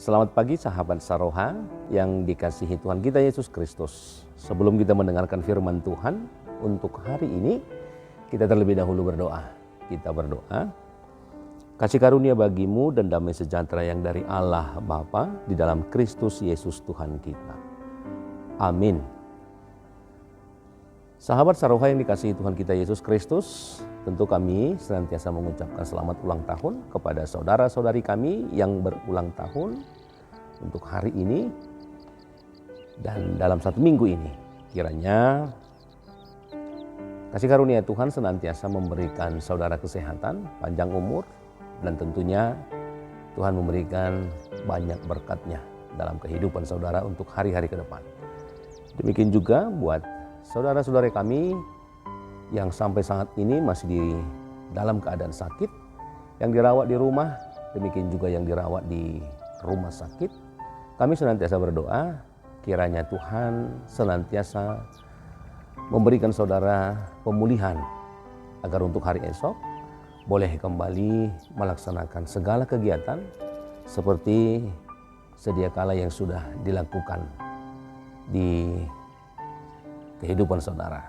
Selamat pagi sahabat Saroha yang dikasihi Tuhan kita Yesus Kristus. Sebelum kita mendengarkan firman Tuhan untuk hari ini, kita terlebih dahulu berdoa. Kita berdoa, kasih karunia bagimu dan damai sejahtera yang dari Allah Bapa di dalam Kristus Yesus Tuhan kita. Amin. Sahabat Saroha yang dikasihi Tuhan kita Yesus Kristus, tentu kami senantiasa mengucapkan selamat ulang tahun kepada saudara-saudari kami yang berulang tahun untuk hari ini dan dalam satu minggu ini. Kiranya kasih karunia Tuhan senantiasa memberikan saudara kesehatan, panjang umur, dan tentunya Tuhan memberikan banyak berkat-Nya dalam kehidupan saudara untuk hari-hari ke depan. Demikian juga buat saudara-saudara kami yang sampai saat ini masih di dalam keadaan sakit, yang dirawat di rumah, demikian juga yang dirawat di rumah sakit. Kami senantiasa berdoa, kiranya Tuhan senantiasa memberikan saudara pemulihan, agar untuk hari esok boleh kembali melaksanakan segala kegiatan seperti sedia kala yang sudah dilakukan di kehidupan saudara.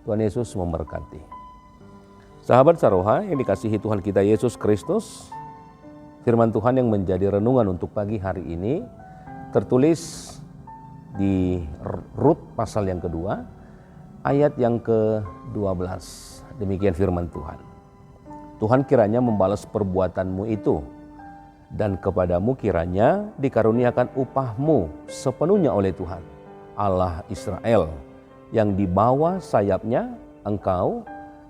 Tuhan Yesus memberkati. Sahabat Saroha yang dikasihi Tuhan kita Yesus Kristus, firman Tuhan yang menjadi renungan untuk pagi hari ini tertulis di Rut pasal yang kedua, ayat yang ke-12. Demikian firman Tuhan. Tuhan kiranya membalas perbuatanmu itu, dan kepadamu kiranya dikaruniakan upahmu sepenuhnya oleh Tuhan, Allah Israel, yang di bawah sayapnya engkau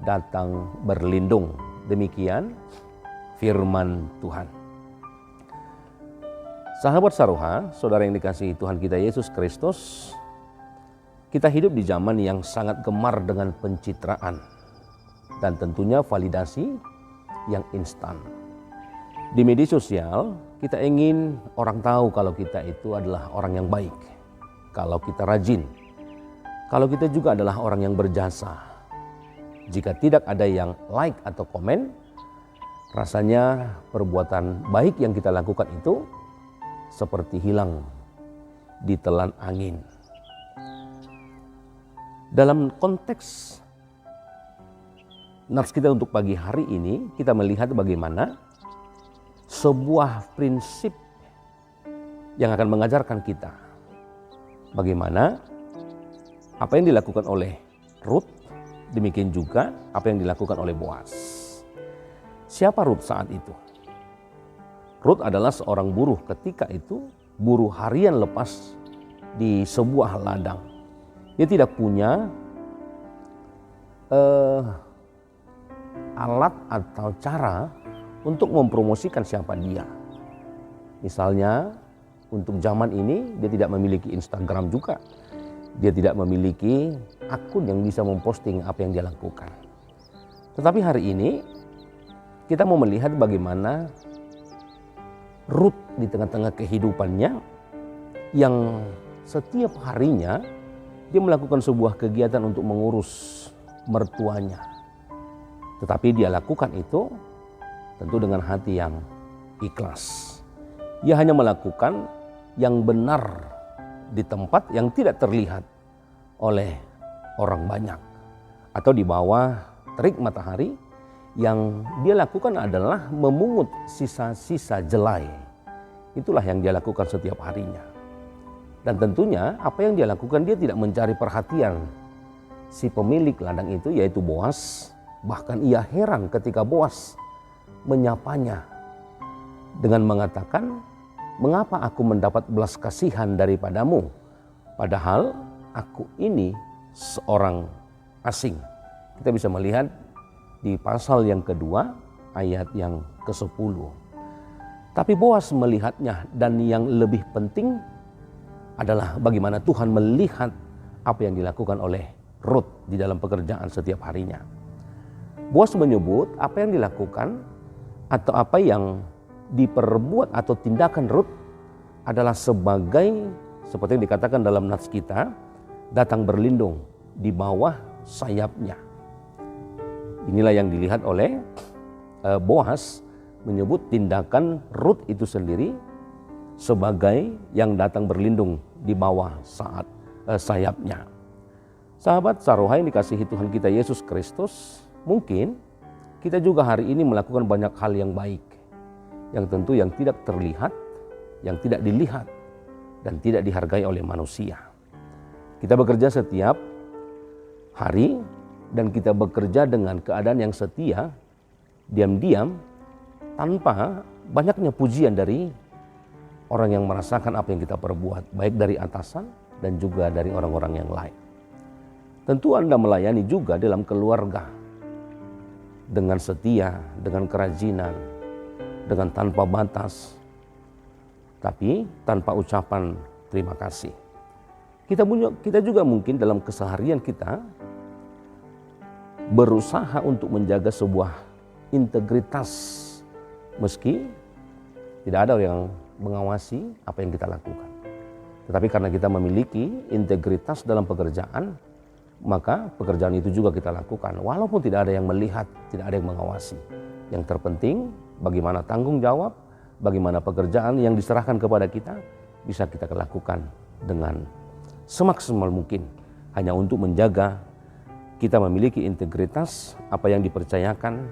datang berlindung. Demikian firman Tuhan. Sahabat Saroha, saudara yang dikasihi Tuhan kita Yesus Kristus, kita hidup di zaman yang sangat gemar dengan pencitraan dan tentunya validasi yang instan. Di media sosial, kita ingin orang tahu kalau kita itu adalah orang yang baik, kalau kita rajin, kalau kita juga adalah orang yang berjasa. Jika tidak ada yang like atau komen, rasanya perbuatan baik yang kita lakukan itu seperti hilang ditelan angin. Dalam konteks nats kita untuk pagi hari ini, kita melihat bagaimana sebuah prinsip yang akan mengajarkan kita bagaimana apa yang dilakukan oleh Rut, demikian juga apa yang dilakukan oleh Boas. Siapa Rut saat itu? Rut adalah seorang buruh ketika itu, buruh harian lepas di sebuah ladang. Dia tidak punya alat atau cara untuk mempromosikan siapa dia. Misalnya untuk zaman ini dia tidak memiliki Instagram juga. Dia tidak memiliki akun yang bisa memposting apa yang dia lakukan. Tetapi hari ini kita mau melihat bagaimana Rut di tengah-tengah kehidupannya yang setiap harinya dia melakukan sebuah kegiatan untuk mengurus mertuanya. Tetapi dia lakukan itu tentu dengan hati yang ikhlas. Dia hanya melakukan yang benar di tempat yang tidak terlihat oleh orang banyak, atau di bawah terik matahari. Yang dia lakukan adalah memungut sisa-sisa jelai. Itulah yang dia lakukan setiap harinya. Dan tentunya apa yang dia lakukan, dia tidak mencari perhatian si pemilik ladang itu, yaitu Boas. Bahkan ia heran ketika Boas menyapanya dengan mengatakan, "Mengapa aku mendapat belas kasihan daripadamu, padahal aku ini seorang asing?" Kita bisa melihat di pasal yang kedua, ayat yang ke-10. Tapi Boas melihatnya, dan yang lebih penting adalah bagaimana Tuhan melihat apa yang dilakukan oleh Rut di dalam pekerjaan setiap harinya. Boas menyebut apa yang dilakukan atau apa yang diperbuat atau tindakan Rut adalah sebagai, seperti yang dikatakan dalam nats kita, datang berlindung di bawah sayapnya. Inilah yang dilihat oleh Boas, menyebut tindakan Rut itu sendiri sebagai yang datang berlindung di bawah sayapnya. Sahabat Saroha yang dikasihi Tuhan kita Yesus Kristus, mungkin kita juga hari ini melakukan banyak hal yang baik, yang tentu yang tidak terlihat, yang tidak dilihat, dan tidak dihargai oleh manusia. Kita bekerja setiap hari dan kita bekerja dengan keadaan yang setia, diam-diam, tanpa banyaknya pujian dari orang yang merasakan apa yang kita perbuat, baik dari atasan dan juga dari orang-orang yang lain. Tentu Anda melayani juga dalam keluarga dengan setia, dengan kerajinan, dengan tanpa batas, tapi tanpa ucapan terima kasih. Kita juga mungkin dalam keseharian kita berusaha untuk menjaga sebuah integritas meski tidak ada yang mengawasi apa yang kita lakukan. Tetapi karena kita memiliki integritas dalam pekerjaan, maka pekerjaan itu juga kita lakukan walaupun tidak ada yang melihat, tidak ada yang mengawasi. Yang terpenting bagaimana tanggung jawab, bagaimana pekerjaan yang diserahkan kepada kita bisa kita lakukan dengan semaksimal mungkin hanya untuk menjaga kita memiliki integritas apa yang dipercayakan,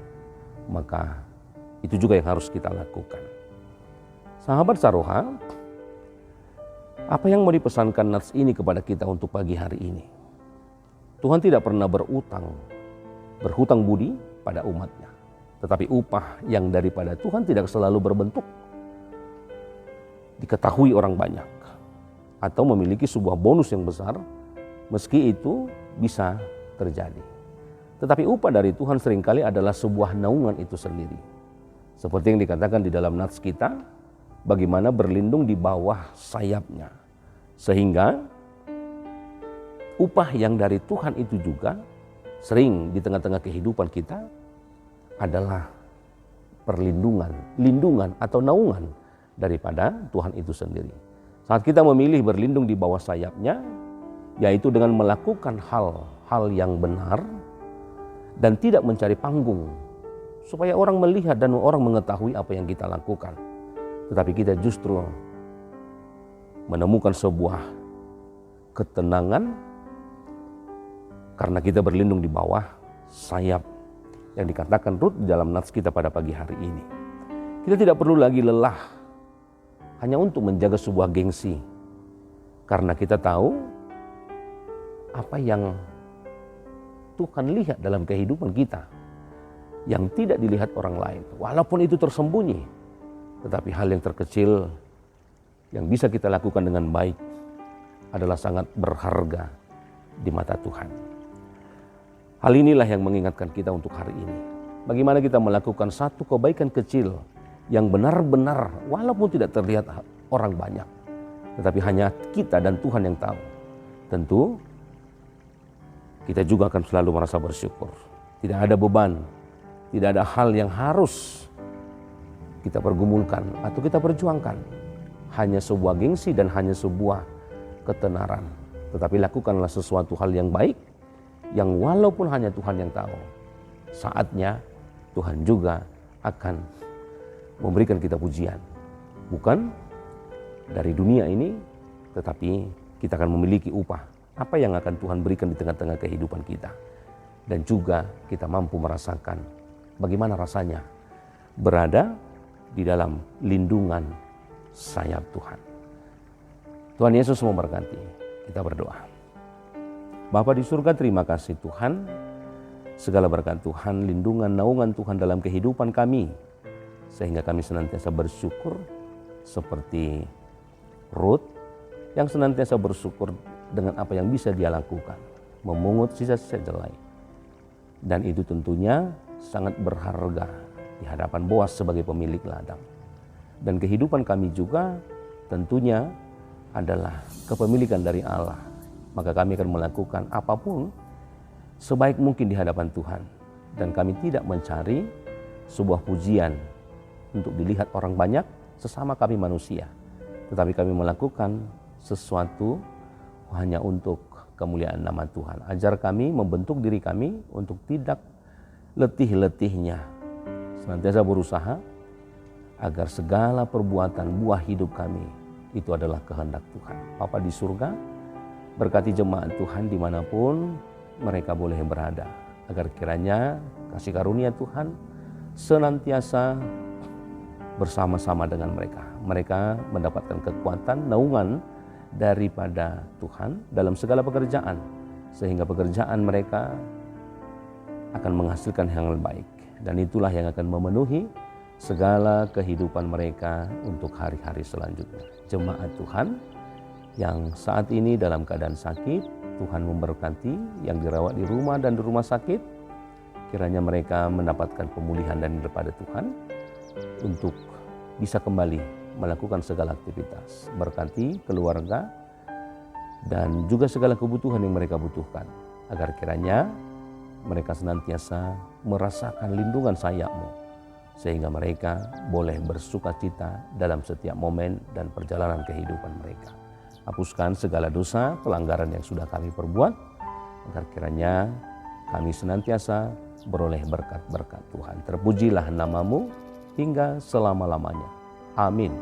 maka itu juga yang harus kita lakukan. Sahabat Saroha, apa yang mau dipesankan nats ini kepada kita untuk pagi hari ini? Tuhan tidak pernah berhutang budi pada umatnya. Tetapi upah yang daripada Tuhan tidak selalu berbentuk diketahui orang banyak atau memiliki sebuah bonus yang besar, meski itu bisa terjadi. Tetapi upah dari Tuhan seringkali adalah sebuah naungan itu sendiri. Seperti yang dikatakan di dalam nats kita, bagaimana berlindung di bawah sayapnya. Sehingga upah yang dari Tuhan itu juga sering di tengah-tengah kehidupan kita adalah perlindungan, lindungan atau naungan daripada Tuhan itu sendiri. Saat kita memilih berlindung di bawah sayapnya, yaitu dengan melakukan hal-hal yang benar dan tidak mencari panggung supaya orang melihat dan orang mengetahui apa yang kita lakukan. Tetapi kita justru menemukan sebuah ketenangan karena kita berlindung di bawah sayap yang dikatakan Rut di dalam nats kita pada pagi hari ini. Kita tidak perlu lagi lelah hanya untuk menjaga sebuah gengsi, karena kita tahu apa yang Tuhan lihat dalam kehidupan kita yang tidak dilihat orang lain. Walaupun itu tersembunyi, tetapi hal yang terkecil yang bisa kita lakukan dengan baik adalah sangat berharga di mata Tuhan. Hal inilah yang mengingatkan kita untuk hari ini. Bagaimana kita melakukan satu kebaikan kecil yang benar-benar walaupun tidak terlihat orang banyak, tetapi hanya kita dan Tuhan yang tahu. Tentu kita juga akan selalu merasa bersyukur. Tidak ada beban, tidak ada hal yang harus kita pergumulkan atau kita perjuangkan. Hanya sebuah gengsi dan hanya sebuah ketenaran. Tetapi lakukanlah sesuatu hal yang baik, yang walaupun hanya Tuhan yang tahu. Saatnya Tuhan juga akan memberikan kita pujian. Bukan dari dunia ini, tetapi kita akan memiliki upah. Apa yang akan Tuhan berikan di tengah-tengah kehidupan kita. Dan juga kita mampu merasakan bagaimana rasanya berada di dalam lindungan sayap Tuhan. Tuhan Yesus memberkati. Kita berdoa. Bapa di surga, terima kasih Tuhan. Segala berkat Tuhan, lindungan, naungan Tuhan dalam kehidupan kami. Sehingga kami senantiasa bersyukur seperti Rut yang senantiasa bersyukur dengan apa yang bisa dia lakukan. Memungut sisa-sisa jelai. Dan itu tentunya sangat berharga di hadapan Boas sebagai pemilik ladang. Dan kehidupan kami juga tentunya adalah kepemilikan dari Allah. Maka kami akan melakukan apapun sebaik mungkin di hadapan Tuhan. Dan kami tidak mencari sebuah pujian untuk dilihat orang banyak sesama kami manusia. Tetapi kami melakukan sesuatu hanya untuk kemuliaan nama Tuhan. Ajar kami, membentuk diri kami untuk tidak letih-letihnya senantiasa berusaha agar segala perbuatan buah hidup kami itu adalah kehendak Tuhan. Bapa di surga, berkati jemaat Tuhan dimanapun mereka boleh berada, agar kiranya kasih karunia Tuhan senantiasa bersama-sama dengan mereka. Mereka mendapatkan kekuatan, naungan daripada Tuhan dalam segala pekerjaan, sehingga pekerjaan mereka akan menghasilkan yang baik. Dan itulah yang akan memenuhi segala kehidupan mereka untuk hari-hari selanjutnya. Jemaat Tuhan yang saat ini dalam keadaan sakit, Tuhan memberkati, yang dirawat di rumah dan di rumah sakit, kiranya mereka mendapatkan pemulihan daripada Tuhan untuk bisa kembali melakukan segala aktivitas. Berkati keluarga dan juga segala kebutuhan yang mereka butuhkan, agar kiranya mereka senantiasa merasakan lindungan sayap-Mu, sehingga mereka boleh bersuka cita dalam setiap momen dan perjalanan kehidupan mereka. Hapuskan segala dosa, pelanggaran yang sudah kami perbuat, agar kiranya kami senantiasa beroleh berkat-berkat Tuhan. Terpujilah nama-Mu hingga selama-lamanya. Amin.